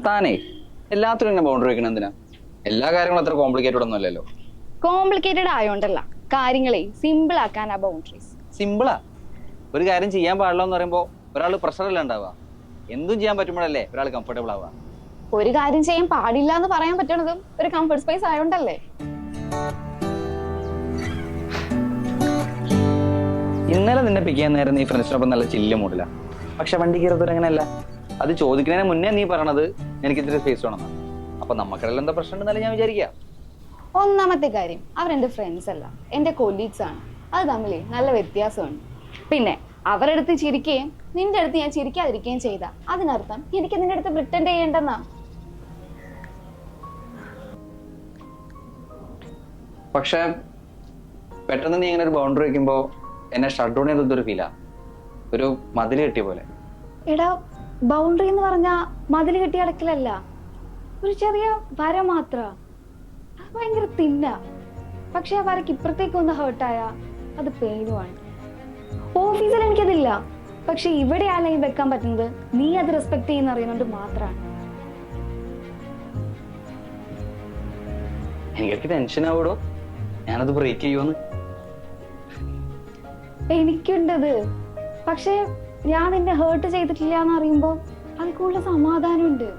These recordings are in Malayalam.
താനേ എല്ലാത്തിനും എന്നെ ബൗണ്ടറി വെക്കണം എന്തിനാ? എല്ലാ കാര്യങ്ങളും അത്ര കോംപ്ലിക്കേറ്റഡ് ഒന്നും അല്ലല്ലോ. കോംപ്ലിക്കേറ്റഡ് ആയോണ്ടല്ല, കാര്യങ്ങളെ സിമ്പിൾ ആക്കാനാ ബൗണ്ടറീസ്. സിമ്പിളാ. ഒരു കാര്യം ചെയ്യാൻ പാടില്ല എന്ന് പറയുമ്പോ ഒരാൾ പ്രഷറല്ല ഉണ്ടാവുക. എന്തും ചെയ്യാൻ പറ്റുമ്പോഴല്ലേ ഒരാൾ കംഫർട്ടബിൾ ആവുക. ഒരു കാര്യം ചെയ്യാൻ പാടില്ല എന്ന് പറയാൻ പറ്റണതും ഒരു കംഫർട്ട് സ്പേസ് ആയോണ്ടല്ലേ. ഇന്നലെ നിന്നെ പിക്ക് ചെയ്യാൻ നേരം നീ ഫ്രണ്ട്സിനൊപ്പം നല്ല ചില്ല മൂടില്ല. പക്ഷെ വണ്ടി കയറത്തൂർ അങ്ങനെയല്ല. അത് ചോദിക്കുന്നതിന് മുന്നേ നീ പറയണത് എനിക്ക് ഇത്തിരി സ്പേസ് വേണമെന്നാ. അപ്പൊ നമുക്കിടയിൽ എന്താ പ്രശ്നം ഉണ്ടെന്നല്ലേ ഞാൻ വിചാരിക്കുക. ഒന്നാമത്തെ കാര്യം, അവരെന്റെ ഫ്രണ്ട്സ് അല്ല, എന്റെ കൊലീഗ്സ് ആണ്. അത് തമ്മിൽ നല്ല വ്യത്യാസമുണ്ട്. പിന്നെ അവരുടെ അടുത്ത് ചിരിക്കുകയും നിന്റെ അടുത്ത് ഞാൻ ചിരിക്കാതിരിക്കുകയും ചെയ്ത അതിനർത്ഥം എനിക്ക് നിന്റെ അടുത്ത് പ്രിറ്റൻഡ് ചെയ്യേണ്ടെന്നാ. പക്ഷെ പെട്ടെന്ന് നീ ഇങ്ങനെ ഒരു ബൗണ്ടറി വെക്കുമ്പോ എന്നെ ഷട്ട് ഡൗൺ ചെയ്തൊരു ഫീലാ. ഒരു മതില് കെട്ടിയ പോലെ. എടാ, ബൗണ്ടറി എന്ന് പറഞ്ഞാ മതില് കെട്ടി അടക്കലല്ല, ഒരു ചെറിയ വര മാത്ര. അത് ഭയങ്കര തിന്ന. പക്ഷെ ആ വരക്ക് ഇപ്പുറത്തേക്ക് ഒന്ന് ഹേർട്ടായ അത് പെയിനുമാണ്. ഓഫീസിൽ എനിക്കതില്ല. പക്ഷെ ഇവിടെ ആ ലൈൻ വെക്കാൻ പറ്റുന്നത് നീ അത് റെസ്പെക്ട് ചെയ്യുന്ന അറിയുന്നോണ്ട് മാത്രമാണ്. എനിക്ക് ടെൻഷൻ ആവൂടോ ഞാനത് ബ്രേക്ക് ചെയ്യുമെന്ന്. എനിക്കുണ്ടത്. പക്ഷെ ഞാൻ നിന്നെ ഹേർട്ട് ചെയ്തിട്ടില്ല എന്ന് അറിയുമ്പോ അത് കൂടുതൽ സമാധാനമുണ്ട്.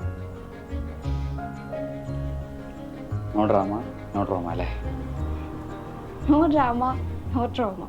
നോ ഡ്രാമ, നോ ട്രോമ അല്ലേ? No drama, no trauma.